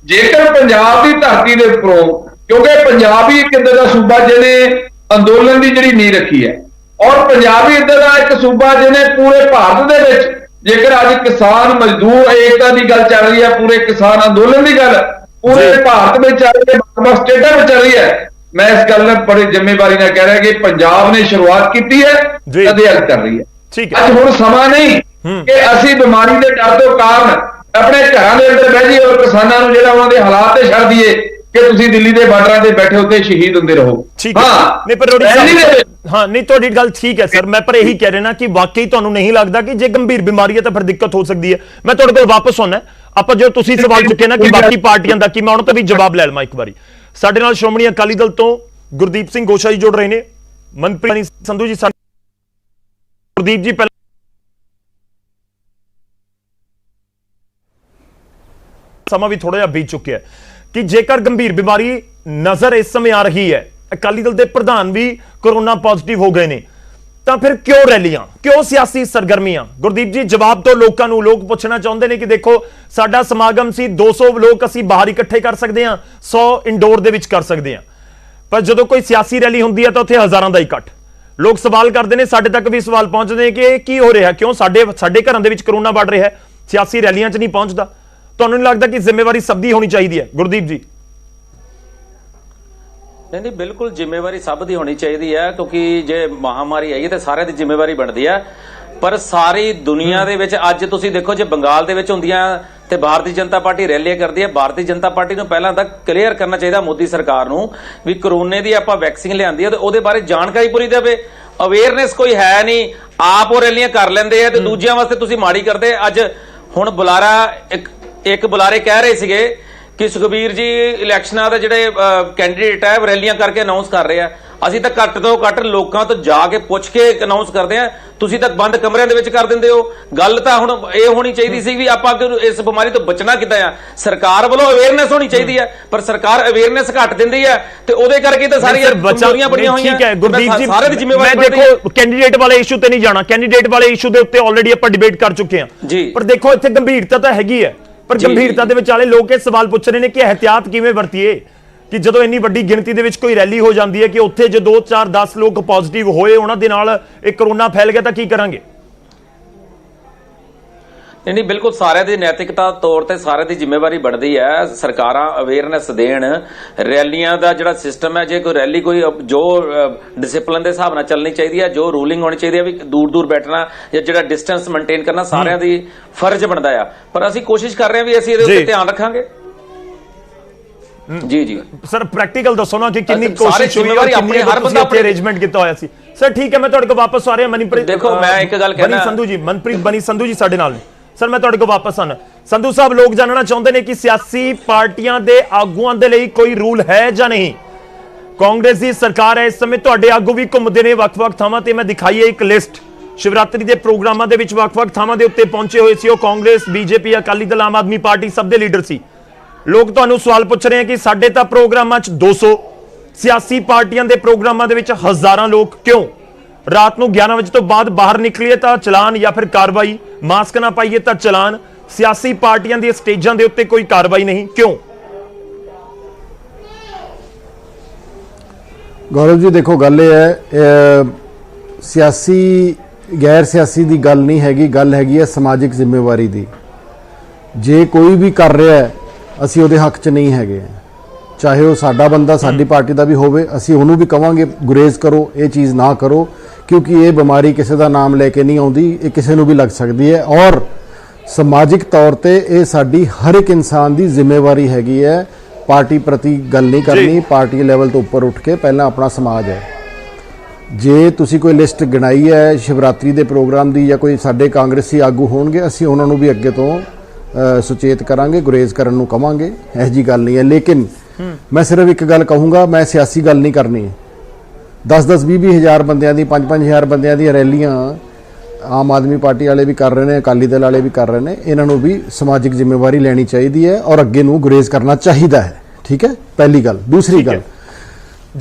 ਜੇਕਰ ਪੰਜਾਬ ਦੀ ਧਰਤੀ ਦੇ ਉੱਪਰੋਂ, ਕਿਉਂਕਿ ਪੰਜਾਬ ਹੀ ਇੱਕ ਇੱਦਾਂ ਦਾ ਸੂਬਾ ਜਿਹਨੇ ਅੰਦੋਲਨ ਦੀ ਜਿਹੜੀ ਨੀਂਹ ਰੱਖੀ ਹੈ, ਔਰ ਪੰਜਾਬ ਹੀ ਇੱਦਾਂ ਦਾ ਇੱਕ ਸੂਬਾ ਜਿਹਨੇ ਪੂਰੇ ਭਾਰਤ ਦੇ ਵਿੱਚ, ਜੇਕਰ ਅੱਜ ਕਿਸਾਨ ਮਜ਼ਦੂਰ ਏਕਤਾ ਦੀ ਗੱਲ ਚੱਲ ਰਹੀ ਹੈ, ਪੂਰੇ ਕਿਸਾਨ ਅੰਦੋਲਨ ਦੀ ਗੱਲ ਪੂਰੇ ਭਾਰਤ ਵਿੱਚ ਚੱਲ ਰਹੀ ਹੈ, ਵੱਖ-ਵੱਖ ਸਟੇਟਾਂ ਵਿੱਚ ਚੱਲ ਰਹੀ ਹੈ। ਮੈਂ ਇਸ ਗੱਲ ਨਾਲ ਬੜੀ ਜ਼ਿੰਮੇਵਾਰੀ ਨਾਲ ਕਹਿ ਰਿਹਾ ਕਿ ਪੰਜਾਬ ਨੇ ਸ਼ੁਰੂਆਤ ਕੀਤੀ ਹੈ, ਕਦੇ ਅੱਗ ਕਰ ਰਹੀ ਹੈ। ਅੱਜ ਹੁਣ ਸਮਾਂ ਨਹੀਂ ਕਿ ਅਸੀਂ ਬਿਮਾਰੀ ਦੇ ਡਰ ਤੋਂ ਕਾਰਨ ਆਪਣੇ ਘਰਾਂ ਦੇ ਅੰਦਰ ਬਹਿ ਜਾਈਏ ਔਰ ਕਿਸਾਨਾਂ ਨੂੰ ਜਿਹੜਾ ਉਹਨਾਂ ਦੇ ਹਾਲਾਤ ਤੇ ਛੱਡ ਦਈਏ ਕਿ ਤੁਸੀਂ ਦਿੱਲੀ ਦੇ ਬਾਰਡਰਾਂ ਤੇ ਬੈਠੇ ਉੱਤੇ ਸ਼ਹੀਦ ਹੁੰਦੇ ਰਹੋ। ਨਹੀਂ ਪਰ ਰੋੜੀ ਸਾਹਿਬ, ਹਾਂ ਨਹੀਂ ਤੁਹਾਡੀ ਗੱਲ ਠੀਕ ਹੈ ਸਰ, ਮੈਂ ਪਰ ਇਹੀ ਕਹਿ ਰਿਹਾ ਕਿ ਵਾਕਈ ਤੁਹਾਨੂੰ ਨਹੀਂ ਲੱਗਦਾ ਕਿ ਜੇ ਗੰਭੀਰ ਬਿਮਾਰੀ ਹੈ ਤਾਂ ਫਿਰ ਦਿੱਕਤ ਹੋ ਸਕਦੀ ਹੈ? ਮੈਂ ਤੁਹਾਡੇ ਕੋਲ ਵਾਪਸ ਆਉਣਾ, ਆਪਾਂ ਜੋ ਤੁਸੀਂ ਸਵਾਲ ਚੁੱਕੇ ਨਾ ਕਿ ਬਾਕੀ ਪਾਰਟੀਆਂ ਦਾ ਕੀ, ਮੈਂ ਉਹਨਾਂ ਤੋਂ ਵੀ ਜਵਾਬ ਲੈ ਲਵਾਂ ਇੱਕ ਵਾਰੀ। ਸਾਡੇ ਨਾਲ ਸ਼੍ਰੋਮਣੀ ਅਕਾਲੀ ਦਲ ਤੋਂ ਗੁਰਦੀਪ ਸਿੰਘ ਗੋਸ਼ਾ ਜੀ ਜੁੜ ਰਹੇ ਨੇ, ਮਨਪ੍ਰੀਤ ਸੰਧੂ ਜੀ। ਗੁਰਦੀਪ ਜੀ, ਪਹਿਲਾਂ ਸਮਾਂ ਵੀ ਥੋੜਾ ਜਿਹਾ ਬੀਤ ਚੁੱਕਿਆ ਹੈ ਕਿ ਜੇਕਰ ਗੰਭੀਰ ਬਿਮਾਰੀ ਨਜ਼ਰ ਇਸ ਸਮੇਂ ਆ ਰਹੀ ਹੈ, ਅਕਾਲੀ ਦਲ ਦੇ ਪ੍ਰਧਾਨ ਵੀ ਕੋਰੋਨਾ ਪੋਜ਼ਿਟਿਵ ਹੋ ਗਏ ਨੇ, ਤਾਂ ਫਿਰ ਕਿਉਂ ਰੈਲੀਆਂ, ਕਿਉਂ ਸਿਆਸੀ ਸਰਗਰਮੀਆਂ? ਗੁਰਦੀਪ ਜੀ, ਜਵਾਬ ਤੋਂ ਲੋਕਾਂ ਨੂੰ। ਲੋਕ ਪੁੱਛਣਾ ਚਾਹੁੰਦੇ ਨੇ ਕਿ ਦੇਖੋ ਸਾਡਾ ਸਮਾਗਮ ਸੀ, 200 ਲੋਕ ਅਸੀਂ ਬਾਹਰ ਇਕੱਠੇ ਕਰ ਸਕਦੇ ਹਾਂ, 100 ਇੰਡੋਰ ਦੇ ਵਿੱਚ ਕਰ ਸਕਦੇ ਹਾਂ, ਪਰ ਜਦੋਂ ਕੋਈ ਸਿਆਸੀ ਰੈਲੀ ਹੁੰਦੀ ਹੈ ਤਾਂ ਉੱਥੇ ਹਜ਼ਾਰਾਂ ਦਾ ਇਕੱਠ। ਲੋਕ ਸਵਾਲ ਕਰਦੇ ਨੇ, ਸਾਡੇ ਤੱਕ ਵੀ ਸਵਾਲ ਪਹੁੰਚਦੇ ਨੇ ਕਿ ਇਹ ਕੀ ਹੋ ਰਿਹਾ, ਕਿਉਂ ਸਾਡੇ ਘਰਾਂ ਦੇ ਵਿੱਚ ਕਰੋਨਾ ਵੱਧ ਰਿਹਾ ਹੈ, ਸਿਆਸੀ ਰੈਲੀਆਂ 'ਚ ਨਹੀਂ ਪਹੁੰਚਦਾ। ਤੁਹਾਨੂੰ ਨਹੀਂ ਲੱਗਦਾ ਕਿ ਜ਼ਿੰਮੇਵਾਰੀ ਸਭ ਦੀ ਹੋਣੀ ਚਾਹੀਦੀ ਹੈ? ਗੁਰਦੀਪ ਜੀ। नहीं बिल्कुल जिम्मेवारी सब दी होनी चाहिए है, क्योंकि जे महामारी आई है तो सारे दी जिम्मेवारी बनती है। पर सारी दुनिया दे विच अज तुसीं देखो, जे बंगाल दे विच हुंदियां ते भारतीय जनता पार्टी रैलियां करदी है, भारतीय जनता पार्टी नूं पहलां तां क्लीयर करना चाहिए मोदी सरकार नूं भी कोरोना दी आपां वैक्सीन लिआंदी है ते ओहदे बारे जानकारी पूरी देवे। अवेयरनेस कोई है नहीं, आप वो रैलियां कर लैंदे आ ते दूजियां वास्ते तुसीं माड़ी करदे। अज हुण बुलारा एक बुलारे कह रहे सीगे कि सुखबीर जी इलैक्शनां दे जिहड़े कैंਡੀਡੇਟ है रैलियां करके अनाउंस कर रहे हैं। ਅਸੀਂ ਤਾਂ ਘੱਟ ਤੋਂ ਘੱਟ ਲੋਕਾਂ ਤੋਂ ਜਾ ਕੇ ਪੁੱਛ ਕੇ ਅਨਾਉਂਸ ਕਰਦੇ ਆ, ਤੁਸੀਂ ਤਾਂ ਬੰਦ ਕਮਰਿਆਂ ਦੇ ਵਿੱਚ ਕਰ ਦਿੰਦੇ ਹੋ। ਗੱਲ ਤਾਂ ਹੁਣ ਇਹ ਹੋਣੀ ਚਾਹੀਦੀ ਸੀ ਵੀ ਆਪਾਂ ਇਸ ਬਿਮਾਰੀ ਤੋਂ ਬਚਣਾ ਕਿੱਦਾਂ ਆ। ਸਰਕਾਰ ਵੱਲੋਂ ਅਵੇਅਰਨੈਸ ਹੋਣੀ ਚਾਹੀਦੀ ਹੈ, ਪਰ ਸਰਕਾਰ ਅਵੇਅਰਨੈਸ ਘੱਟ ਦਿੰਦੀ ਹੈ ਤੇ ਉਹਦੇ ਕਰਕੇ ਤਾਂ ਸਾਰੀਆਂ ਕਮਜ਼ੋਰੀਆਂ ਬਣੀਆਂ ਹੋਈਆਂ। ਠੀਕ ਹੈ ਗੁਰਦੀਪ ਜੀ, ਸਾਰੇ ਦੀ ਜ਼ਿੰਮੇਵਾਰੀ ਮੈਂ ਦੇਖੋ ਕੈਂਡੀਡੇਟ ਵਾਲੇ ਇਸ਼ੂ ਤੇ ਨਹੀਂ ਜਾਣਾ, ਕੈਂਡੀਡੇਟ ਵਾਲੇ ਇਸ਼ੂ ਦੇ ਉੱਤੇ ਆਲਰੇਡੀ ਆਪਾਂ ਡਿਬੇਟ ਕਰ ਚੁੱਕੇ ਹਾਂ ਜੀ। ਪਰ ਦੇਖੋ ਇੱਥੇ ਗੰਭੀਰਤਾ ਤਾਂ ਹੈਗੀ ਹੈ, ਪਰ ਗੰਭੀਰਤਾ ਦੇ ਵਿਚਾਲੇ ਲੋਕ ਇਹ ਸਵਾਲ ਪੁੱਛ ਰਹੇ ਨੇ ਕਿ ਇਹਤਿਆਤ ਕਿਵੇਂ ਵਰਤੀਏ ਕਿ ਜਦੋਂ ਇੰਨੀ ਵੱਡੀ ਗਿਣਤੀ ਦੇ ਵਿੱਚ ਕੋਈ ਰੈਲੀ ਹੋ ਜਾਂਦੀ ਹੈ ਕਿ ਉੱਥੇ ਜੇ 2 4 10 ਲੋਕ ਪੋਜ਼ਿਟਿਵ ਹੋਏ, ਉਹਨਾਂ ਦੇ ਨਾਲ ਇਹ ਕਰੋਨਾ ਫੈਲ ਗਿਆ ਤਾਂ ਕੀ ਕਰਾਂਗੇ? नहीं बिल्कुल सारे दी नैतिकता तौर ते सारे दी जिम्मेवारी बनती है। सरकारां अवेयरनेस देण, रैलियां दा जिहड़ा सिस्टम है, जे कोई रैली कोई जो डिसिपलिन दे हिसाब नाल चलनी चाहिए है, जो रूलिंग होनी चाहिए है भी दूर दूर बैठना या जिहड़ा डिस्टेंस मेनटेन करना सारियां दी फर्ज बनता है। पर असीं कोशिश कर रहे हैं भी असीं इहदे उत्ते ध्यान रखांगे। जी जी सर प्रैक्टिकल दसो ना कि कितनी कोशिश हुई और अपनी हर बंदा अपने अरेंजमेंट कितना होया सी। सर ठीक है, मैं तुहाडे को वापस आ रहा मनप्रीत। देखो मैं एक गल कहना, बनी संधू जी, मनप्रीत बनी संधू जी साडे नाल ने। सर मैं तुहाडे को वापस आना। संधू साहब, लोग जानना चाहते हैं कि सियासी पार्टियां दे आगूआं दे लई कोई रूल है जां नहीं? कांग्रेस दी सरकार है इस समय, तुहाडे आगू भी घुमदे ने वख-वख थावां ते। मैं दिखाई है एक लिस्ट शिवरात्रि के प्रोग्रामां दे विच वख-वख थावां दे उत्ते पहुंचे हुए सी। कांग्रेस, बीजेपी, अकाली दल, आम आदमी पार्टी सब दे लीडर सी। लोग ਤੁਹਾਨੂੰ ਸਵਾਲ ਪੁੱਛ ਰਹੇ ਹਨ ਕਿ ਸਾਡੇ ਤਾਂ ਪ੍ਰੋਗਰਾਮਾਂ 'ਚ 200, ਸਿਆਸੀ ਪਾਰਟੀਆਂ ਦੇ ਪ੍ਰੋਗਰਾਮਾਂ ਦੇ ਵਿੱਚ ਹਜ਼ਾਰਾਂ ਲੋਕ ਕਿਉਂ? ਰਾਤ ਨੂੰ 11 ਵਜੇ ਤੋਂ ਬਾਅਦ ਬਾਹਰ ਨਿਕਲੀਏ ਤਾਂ ਚਲਾਨ ਜਾਂ ਫਿਰ ਕਾਰਵਾਈ, ਮਾਸਕ ਨਾ ਪਾਈਏ ਤਾਂ ਚਲਾਨ। ਸਿਆਸੀ ਪਾਰਟੀਆਂ ਦੀਆਂ ਸਟੇਜਾਂ ਦੇ ਉੱਤੇ ਕੋਈ ਕਾਰਵਾਈ ਨਹੀਂ, ਕਿਉਂ? ਗੌਰਵ ਜੀ ਦੇਖੋ, ਗੱਲ ਇਹ ਹੈ ਸਿਆਸੀ ਗੈਰ ਸਿਆਸੀ ਦੀ ਗੱਲ ਨਹੀਂ ਹੈਗੀ, ਗੱਲ ਹੈਗੀ ਹੈ ਸਮਾਜਿਕ ਜ਼ਿੰਮੇਵਾਰੀ ਦੀ। ਜੇ ਕੋਈ ਵੀ ਕਰ ਰਿਹਾ ਹੈ ਅਸੀਂ ਉਹਦੇ ਹੱਕ 'ਚ ਨਹੀਂ ਹੈਗੇ, ਚਾਹੇ ਉਹ ਸਾਡਾ ਬੰਦਾ ਸਾਡੀ ਪਾਰਟੀ ਦਾ ਵੀ ਹੋਵੇ, ਅਸੀਂ ਉਹਨੂੰ ਵੀ ਕਵਾਂਗੇ ਗੁਰੇਜ਼ ਕਰੋ, ਇਹ ਚੀਜ਼ ਨਾ ਕਰੋ, ਕਿਉਂਕਿ ਇਹ ਬਿਮਾਰੀ ਕਿਸੇ ਦਾ ਨਾਮ ਲੈ ਕੇ ਨਹੀਂ ਆਉਂਦੀ, ਇਹ ਕਿਸੇ ਨੂੰ ਵੀ ਲੱਗ ਸਕਦੀ ਹੈ। ਔਰ ਸਮਾਜਿਕ ਤੌਰ ਤੇ ਇਹ ਸਾਡੀ ਹਰ ਇੱਕ ਇਨਸਾਨ ਦੀ ਜ਼ਿੰਮੇਵਾਰੀ ਹੈਗੀ ਹੈ। ਪਾਰਟੀ ਪ੍ਰਤੀ ਗੱਲ ਨਹੀਂ ਕਰਨੀ, ਪਾਰਟੀ ਲੈਵਲ ਤੋਂ ਉੱਪਰ ਉੱਠ ਕੇ ਪਹਿਲਾਂ ਆਪਣਾ ਸਮਾਜ ਹੈ। ਜੇ ਤੁਸੀਂ ਕੋਈ ਲਿਸਟ ਗਿਣਾਈ ਹੈ ਸ਼ਿਵਰਾਤਰੀ ਦੇ ਪ੍ਰੋਗਰਾਮ ਦੀ ਜਾਂ ਕੋਈ ਸਾਡੇ ਕਾਂਗਰਸੀ ਆਗੂ ਹੋਣਗੇ, ਅਸੀਂ ਉਹਨਾਂ ਨੂੰ ਵੀ ਅੱਗੇ ਤੋਂ ਸੁਚੇਤ ਕਰਾਂਗੇ, ਗੁਰੇਜ਼ ਕਰਨ ਨੂੰ ਕਵਾਂਗੇ, ਇਹੋ ਜਿਹੀ ਗੱਲ ਨਹੀਂ ਹੈ। ਲੇਕਿਨ ਮੈਂ ਸਿਰਫ ਇੱਕ ਗੱਲ ਕਹੂੰਗਾ, ਮੈਂ ਸਿਆਸੀ ਗੱਲ ਨਹੀਂ ਕਰਨੀ। 10-10, 20-20 ਹਜ਼ਾਰ ਬੰਦਿਆਂ ਦੀ, 5-5 ਹਜ਼ਾਰ ਬੰਦਿਆਂ ਦੀਆਂ ਰੈਲੀਆਂ ਆਮ ਆਦਮੀ ਪਾਰਟੀ ਵਾਲੇ ਵੀ ਕਰ ਰਹੇ ਨੇ, ਅਕਾਲੀ ਦਲ ਵਾਲੇ ਵੀ ਕਰ ਰਹੇ ਨੇ। ਇਹਨਾਂ ਨੂੰ ਵੀ ਸਮਾਜਿਕ ਜ਼ਿੰਮੇਵਾਰੀ ਲੈਣੀ ਚਾਹੀਦੀ ਹੈ ਔਰ ਅੱਗੇ ਨੂੰ ਗੁਰੇਜ਼ ਕਰਨਾ ਚਾਹੀਦਾ ਹੈ। ਠੀਕ ਹੈ, ਪਹਿਲੀ ਗੱਲ। ਦੂਸਰੀ ਗੱਲ,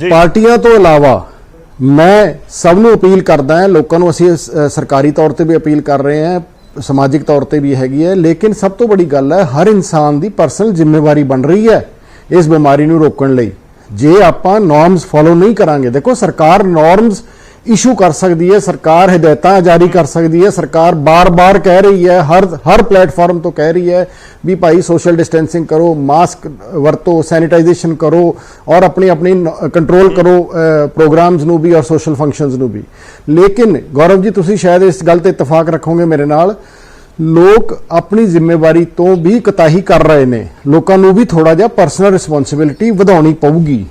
ਪਾਰਟੀਆਂ ਤੋਂ ਇਲਾਵਾ ਮੈਂ ਸਭ ਨੂੰ ਅਪੀਲ ਕਰਦਾ ਹਾਂ, ਲੋਕਾਂ ਨੂੰ ਅਸੀਂ ਸਰਕਾਰੀ ਤੌਰ ਤੇ ਵੀ ਅਪੀਲ ਕਰ ਰਹੇ ਹਾਂ, ਸਮਾਜਿਕ ਤੌਰ ਤੇ ਵੀ ਹੈਗੀ ਹੈ, ਲੇਕਿਨ ਸਭ ਤੋਂ ਵੱਡੀ ਗੱਲ ਹੈ ਹਰ ਇਨਸਾਨ ਦੀ ਪਰਸਨਲ ਜ਼ਿੰਮੇਵਾਰੀ ਬਣ ਰਹੀ ਹੈ ਇਸ ਬਿਮਾਰੀ ਨੂੰ ਰੋਕਣ ਲਈ। ਜੇ ਆਪਾਂ ਨੋਰਮਸ ਫੋਲੋ ਨਹੀਂ ਕਰਾਂਗੇ, ਦੇਖੋ ਸਰਕਾਰ ਨੋਰਮਸ ਇਸ਼ੂ ਕਰ ਸਕਦੀ ਹੈ, ਸਰਕਾਰ ਹਦਾਇਤਾਂ ਜਾਰੀ ਕਰ ਸਕਦੀ ਹੈ, ਸਰਕਾਰ ਬਾਰ-ਬਾਰ ਕਹਿ ਰਹੀ ਹੈ, ਹਰ ਪਲੇਟਫਾਰਮ ਤੋਂ ਕਹਿ ਰਹੀ ਹੈ ਵੀ ਭਾਈ ਸੋਸ਼ਲ ਡਿਸਟੈਂਸਿੰਗ ਕਰੋ, ਮਾਸਕ ਵਰਤੋ, ਸੈਨੀਟਾਈਜੇਸ਼ਨ ਕਰੋ ਔਰ ਆਪਣੀ ਕੰਟਰੋਲ ਕਰੋ ਪ੍ਰੋਗਰਾਮਸ ਨੂੰ ਵੀ ਔਰ ਸੋਸ਼ਲ ਫੰਕਸ਼ਨਸ ਨੂੰ ਵੀ। ਲੇਕਿਨ ਗੌਰਵ ਜੀ, ਤੁਸੀਂ ਸ਼ਾਇਦ ਇਸ ਗੱਲ ਤੇ ਇਤਫਾਕ ਰੱਖੋਗੇ ਮੇਰੇ ਨਾਲ, ਲੋਕ ਆਪਣੀ ਜ਼ਿੰਮੇਵਾਰੀ ਤੋਂ ਵੀ ਕੋਤਾਹੀ ਕਰ ਰਹੇ ਨੇ। ਲੋਕਾਂ ਨੂੰ ਵੀ ਥੋੜਾ ਜਿਹਾ ਪਰਸਨਲ ਰਿਸਪੌਂਸਿਬਿਲਿਟੀ ਵਧਾਉਣੀ ਪਊਗੀ।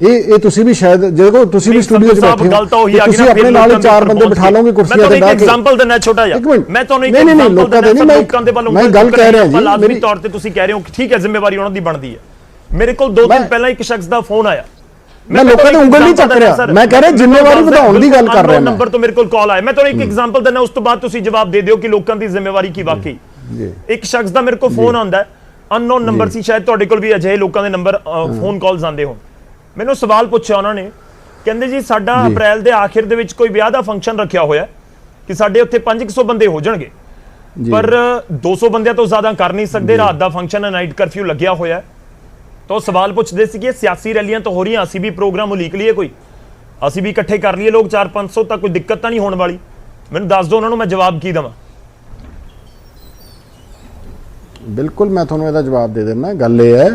ਇਹ ਤੁਸੀਂ ਵੀ ਸ਼ਾਇਦ ਜਦੋਂ ਤੁਸੀਂ ਵੀ ਸਟੂਡੀਓ 'ਚ ਬੈਠੇ ਹੋ, ਤੁਸੀਂ ਆਪਣੇ ਨਾਲ ਹੀ 4 ਬੰਦੇ ਬਿਠਾ ਲਓਗੇ ਕੁਰਸੀਆਂ ਤੇ ਬੈਠ ਕੇ। ਐਗਜ਼ਾਮਪਲ ਦੇਣਾ ਛੋਟਾ ਜਿਹਾ, ਮੈਂ ਤੁਹਾਨੂੰ ਇੱਕ ਨਹੀਂ ਲੋਕਾਂ ਦੇ ਨਹੀਂ, ਮੈਂ ਗੱਲ ਕਹਿ ਰਿਹਾ ਜੀ। ਲਾਜ਼ਮੀ ਤੌਰ ਤੇ ਤੁਸੀਂ ਕਹਿ ਰਹੇ ਹੋ ਕਿ ਠੀਕ ਹੈ ਜ਼ਿੰਮੇਵਾਰੀ ਉਹਨਾਂ ਦੀ ਬਣਦੀ ਹੈ। ਮੇਰੇ ਕੋਲ 2 ਦਿਨ ਪਹਿਲਾਂ ਇੱਕ ਸ਼ਖਸ ਦਾ ਫੋਨ ਆਇਆ, ਮੈਂ ਲੋਕਾਂ ਦੀ ਉਂਗਲ ਨਹੀਂ ਚੱਕ ਰਿਹਾ, ਮੈਂ ਕਹਿ ਰਿਹਾ ਜ਼ਿੰਮੇਵਾਰੀ ਵਧਾਉਣ ਦੀ ਗੱਲ ਕਰ ਰਿਹਾ। ਨੰਬਰ ਤੋਂ ਮੇਰੇ ਕੋਲ ਕਾਲ ਆਇਆ, ਮੈਂ ਤੁਹਾਨੂੰ ਇੱਕ ਐਗਜ਼ਾਮਪਲ ਦੇਣਾ, ਉਸ ਤੋਂ ਬਾਅਦ ਤੁਸੀਂ ਜਵਾਬ ਦੇ ਦਿਓ ਕਿ ਲੋਕਾਂ ਦੀ ਜ਼ਿੰਮੇਵਾਰੀ ਕੀ ਵਾਕਈ। ਇੱਕ ਸ਼ਖਸ ਦਾ ਮੇਰੇ ਕੋਲ ਫੋਨ ਆਉਂਦਾ ਹੈ, ਅਨਨੋਨ ਨੰਬਰ ਸੀ, ਸ਼ਾਇਦ ਤੁਹਾਡੇ ਕੋਲ ਵੀ ਅਜਿਹੇ ਲੋਕਾਂ ਦੇ ਨੰਬਰ ਫੋਨ ਕਾਲਸ ਆਉਂਦੇ ਹੋਣ। ਮੈਨੂੰ ਸਵਾਲ ਪੁੱਛਿਆ ਉਹਨਾਂ ਨੇ, ਕਹਿੰਦੇ ਜੀ ਸਾਡਾ ਅਪ੍ਰੈਲ ਦੇ ਆਖਿਰ ਦੇ ਵਿੱਚ ਕੋਈ ਵਿਆਹ ਦਾ ਫੰਕਸ਼ਨ ਰੱਖਿਆ ਹੋਇਆ ਕਿ ਸਾਡੇ ਉੱਥੇ 500 ਬੰਦੇ ਹੋ ਜਾਣਗੇ, ਪਰ 200 ਬੰਦਿਆਂ ਤੋਂ ਜ਼ਿਆਦਾ ਕਰ ਨਹੀਂ ਸਕਦੇ, ਰਾਤ ਦਾ ਫੰਕਸ਼ਨ ਹੈ, ਨਾਈਟ ਕਰਫਿਊ ਲੱਗਿਆ ਹੋਇਆ। ਤਾਂ ਉਹ ਸਵਾਲ ਪੁੱਛਦੇ ਸੀ ਕਿ ਸਿਆਸੀ ਰੈਲੀਆਂ ਤਾਂ ਹੋ ਰਹੀਆਂ, ਅਸੀਂ ਵੀ ਪ੍ਰੋਗਰਾਮ ਉਲੀਕ ਲਈਏ, ਕੋਈ ਅਸੀਂ ਵੀ ਇਕੱਠੇ ਕਰ ਲਈਏ ਲੋਕ 400-500, ਤਾਂ ਕੋਈ ਦਿੱਕਤ ਤਾਂ ਨਹੀਂ ਹੋਣ ਵਾਲੀ? ਮੈਨੂੰ ਦੱਸ ਦਿਓ ਉਹਨਾਂ ਨੂੰ, ਮੈਂ ਜਵਾਬ ਕੀ ਦੇਵਾਂ। ਬਿਲਕੁਲ ਮੈਂ ਤੁਹਾਨੂੰ ਇਹਦਾ ਜਵਾਬ ਦੇ ਦਿੰਦਾ। ਗੱਲ ਇਹ ਹੈ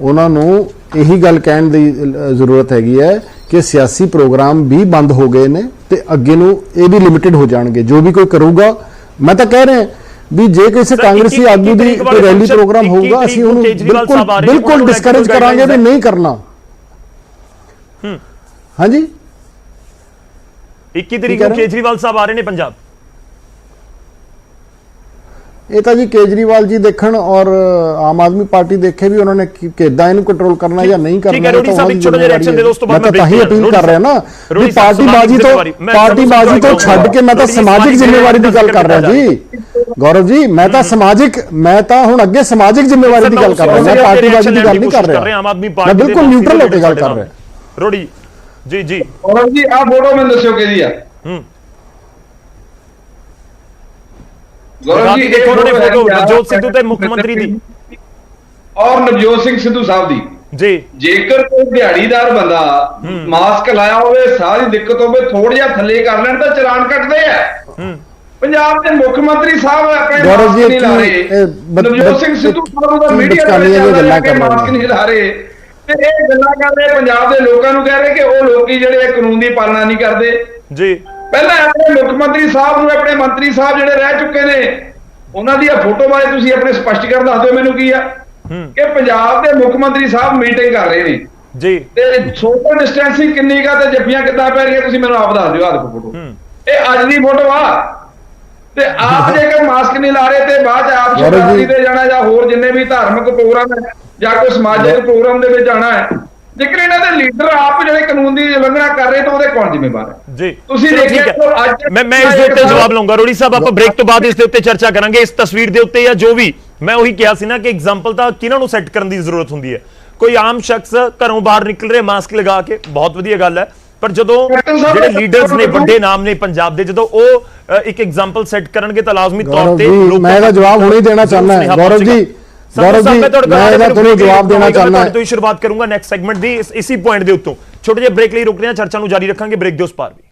ਉਹਨਾਂ ਨੂੰ ਇਹੀ ਗੱਲ ਕਹਿਣ ਦੀ ਜ਼ਰੂਰਤ ਹੈਗੀ ਹੈ ਕਿ ਸਿਆਸੀ ਪ੍ਰੋਗਰਾਮ ਵੀ ਬੰਦ ਹੋ ਗਏ ਨੇ ਤੇ ਅੱਗੇ ਨੂੰ ਇਹ ਵੀ ਲਿਮਿਟਿਡ ਹੋ ਜਾਣਗੇ। ਜੋ ਵੀ ਕੋਈ ਕਰੂਗਾ, ਮੈਂ ਤਾਂ ਕਹਿ ਰਿਹਾ ਵੀ ਜੇ ਕਿਸੇ ਕਾਂਗਰਸੀ ਆਗੂ ਦੀ ਕੋਈ ਰੈਲੀ ਪ੍ਰੋਗਰਾਮ ਹੋਊਗਾ ਅਸੀਂ ਉਹਨੂੰ ਬਿਲਕੁਲ ਡਿਸਕਰੇਜ ਕਰਾਂਗੇ ਵੀ ਨਹੀਂ ਕਰਨਾ। ਹਾਂਜੀ 21 ਤਰੀਕ ਨੂੰ ਕੇਜਰੀਵਾਲ ਸਾਹਿਬ ਆ ਰਹੇ ਨੇ ਪੰਜਾਬ। ਇਹ ਤਾਂ ਜੀ ਕੇਜਰੀਵਾਲ ਜੀ ਦੇਖਣ ਔਰ ਆਮ ਆਦਮੀ ਪਾਰਟੀ ਦੇਖੇ ਵੀ ਉਹਨਾਂ ਨੇ ਕਿੱਦਾਂ ਇਹਨੂੰ ਕੰਟਰੋਲ ਕਰਨਾ ਜਾਂ ਨਹੀਂ ਕਰਨਾ। ਠੀਕ ਹੈ ਰੋਡੀ ਸਾਹਿਬ, ਇੱਕ ਛੋਟਾ ਜਿਹਾ ਰਿਐਕਸ਼ਨ ਦੇ ਦਿਓ, ਉਸ ਤੋਂ ਬਾਅਦ ਮੈਂ ਤਾਂ ਹੀ ਅਪੀਲ ਕਰ ਰਿਹਾ ਨਾ ਵੀ ਪਾਰਟੀਬਾਜ਼ੀ ਤੋਂ ਛੱਡ ਕੇ ਮੈਂ ਤਾਂ ਸਮਾਜਿਕ ਜ਼ਿੰਮੇਵਾਰੀ ਦੀ ਗੱਲ ਕਰ ਰਿਹਾ ਜੀ। ਗੌਰਵ ਜੀ ਮੈਂ ਤਾਂ ਹੁਣ ਅੱਗੇ ਸਮਾਜਿਕ ਜ਼ਿੰਮੇਵਾਰੀ ਦੀ ਗੱਲ ਕਰ ਰਿਹਾ, ਮੈਂ ਪਾਰਟੀਬਾਜ਼ੀ ਦੀ ਗੱਲ ਨਹੀਂ ਕਰ ਰਿਹਾ। ਆਮ ਆਦਮੀ ਮੈਂ ਪਾਰਟੀ ਬਿਲਕੁਲ ਨਿਊਟਰਲ ਹੋ ਕੇ ਗੱਲ ਕਰ ਰਿਹਾ। ਰੋਡੀ ਜੀ ਔਰ ਜੀ ਆਹ ਫੋਟੋ ਮੈਨੂੰ ਦੱਸਿਓ ਕਿਹਦੀ ਆ। ਗੌਰਵ ਜੀ ਦੇਖੋ ਉਹਨਾਂ ਨੇ ਫੋਟੋ ਨਵਜੋਤ ਸਿੱਧੂ ਤੇ ਮੁੱਖ ਮੰਤਰੀ ਦੀ ਔਰ ਨਵਜੋਤ ਸਿੰਘ ਸਿੱਧੂ ਸਾਹਿਬ ਦੀ ਜੀ। ਜੇਕਰ ਕੋਈ ਦਿਹਾੜੀਦਾਰ ਬੰਦਾ ਮਾਸਕ ਲਾਇਆ ਹੋਵੇ, ਸਾਹ ਦੀ ਦਿੱਕਤ ਹੋਵੇ, ਥੋੜਾ ਜਿਹਾ ਥੱਲੇ ਕਰ ਲੈਣ ਤਾਂ ਚਲਾਨ ਕੱਟਦੇ ਆ। ਪੰਜਾਬ ਦੇ ਮੁੱਖ ਮੰਤਰੀ ਸਾਹਿਬ ਆਪਣੇ ਮਾਸਕ ਨਹੀਂ ਲਾ ਰਹੇ, ਨਵਜੋਤ ਸਿੰਘ ਸਿੱਧੂ ਸਾਹਿਬ ਦਾ ਮੀਡੀਆ ਦੇ ਮਾਸਕ ਨਹੀਂ ਲਾ ਰਹੇ ਤੇ ਇਹ ਗੱਲਾਂ ਕਰ ਰਹੇ ਪੰਜਾਬ ਦੇ ਲੋਕਾਂ ਨੂੰ ਕਹਿ ਰਹੇ ਕਿ ਉਹ ਲੋਕੀ ਜਿਹੜੇ ਕਾਨੂੰਨ ਦੀ ਪਾਲਣਾ ਨਹੀਂ ਕਰਦੇ ਜੀ। ਪਹਿਲਾਂ ਆਪਣੇ ਮੁੱਖ ਮੰਤਰੀ ਸਾਹਿਬ ਨੂੰ, ਆਪਣੇ ਮੰਤਰੀ ਸਾਹਿਬ ਜਿਹੜੇ ਰਹਿ ਚੁੱਕੇ ਨੇ, ਉਹਨਾਂ ਦੀ ਫੋਟੋ ਬਾਰੇ ਤੁਸੀਂ ਆਪਣੇ ਸਪਸ਼ਟੀਕਰਨ ਦੱਸ ਦਿਓ ਮੈਨੂੰ ਕੀ ਆ ਕਿ ਪੰਜਾਬ ਦੇ ਮੁੱਖ ਮੰਤਰੀ ਸਾਹਿਬ ਮੀਟਿੰਗ ਕਰ ਰਹੇ ਨੇ ਜੀ ਤੇ ਸੋਸ਼ਲ ਡਿਸਟੈਂਸਿੰਗ ਕਿੰਨੀ ਕਾ ਤੇ ਜੱਫੀਆਂ ਕਿੱਦਾਂ ਪੈ ਰਹੀਆਂ ਤੁਸੀਂ ਮੈਨੂੰ ਆਪ ਦੱਸ ਦਿਓ। ਆਹ ਦੇਖੋ ਫੋਟੋ, ਇਹ ਅੱਜ ਦੀ ਫੋਟੋ ਆ ਤੇ ਆਪ ਜੇਕਰ ਮਾਸਕ ਨਹੀਂ ਲਾ ਰਹੇ ਤੇ ਬਾਅਦ ਚ ਆਪ ਸ਼ਿਵਰਾਤਰੀ ਤੇ ਜਾਣਾ ਜਾਂ ਹੋਰ ਜਿੰਨੇ ਵੀ ਧਾਰਮਿਕ ਪ੍ਰੋਗਰਾਮ ਹੈ ਜਾਂ ਕੋਈ ਸਮਾਜਿਕ ਪ੍ਰੋਗਰਾਮ ਦੇ ਵਿੱਚ ਜਾਣਾ ਹੈ, ਜੇਕਰ ਇਹਨਾਂ ਦੇ ਲੀਡਰ ਆਪ ਜਿਹੜੇ ਕਾਨੂੰਨ ਦੀ ਉਲੰਘਣਾ ਕਰ ਰਹੇ ਤਾਂ ਉਹਦੇ ਕੌਣ ਜ਼ਿੰਮੇਵਾਰ ਹੈ ਜੀ। ਤੁਸੀਂ ਦੇਖਿਆ ਅੱਜ ਮੈਂ ਇਸ ਦੇ ਉੱਤੇ ਜਵਾਬ ਲਵਾਂਗਾ। ਰੋੜੀ ਸਾਹਿਬ ਆਪਾਂ ਬ੍ਰੇਕ ਤੋਂ ਬਾਅਦ ਇਸ ਦੇ ਉੱਤੇ ਚਰਚਾ ਕਰਾਂਗੇ, ਇਸ ਤਸਵੀਰ ਦੇ ਉੱਤੇ ਜਾਂ ਜੋ ਵੀ। ਮੈਂ ਉਹੀ ਕਿਹਾ ਸੀ ਨਾ ਕਿ ਐਗਜ਼ਾਮਪਲ ਤਾਂ ਕਿਹਨਾਂ ਨੂੰ ਸੈੱਟ ਕਰਨ ਦੀ ਜ਼ਰੂਰਤ ਹੁੰਦੀ ਹੈ। ਕੋਈ ਆਮ ਸ਼ਖਸ ਘਰੋਂ ਬਾਹਰ ਨਿਕਲ ਰਿਹਾ ਮਾਸਕ ਲਗਾ ਕੇ, ਬਹੁਤ ਵਧੀਆ ਗੱਲ ਹੈ, ਪਰ ਜਦੋਂ ਜਿਹੜੇ ਲੀਡਰਸ ਨੇ, ਵੱਡੇ ਨਾਮ ਨੇ ਪੰਜਾਬ ਦੇ, ਜਦੋਂ ਉਹ ਇੱਕ ਐਗਜ਼ਾਮਪਲ ਸੈੱਟ ਕਰਨਗੇ ਤਾਂ ਲਾਜ਼ਮੀ ਤੌਰ ਤੇ ਮੈਂ ਇਹਦਾ ਜਵਾਬ ਹੁਣੇ ਦੇਣਾ ਚਾਹੁੰਦਾ ਹਾਂ। ਗੌਰਵ ਜੀ ਮੈਂ ਇਹਦਾ ਤੁਹਾਨੂੰ ਜਵਾਬ ਦੇਣਾ ਚਾਹੁੰਦਾ ਹਾਂ। ਤੋਂ ਸ਼ੁਰੂਆਤ ਕਰੂੰਗਾ ਨੈਕਸਟ ਸੈਗਮੈਂਟ ਦੀ ਇਸੀ ਪੁਆਇੰਟ ਦੇ ਉੱਤੋਂ। ਛੋਟੇ ਜਿਹੇ ਬ੍ਰੇਕ ਲਈ ਰੁਕ ਰਹੇ ਹਾਂ, ਚਰਚਾ ਨੂੰ ਜਾਰੀ ਰੱਖਾਂਗੇ ਬ੍ਰੇਕ ਦੇ ਉਸ ਪਾਰ ਵੀ।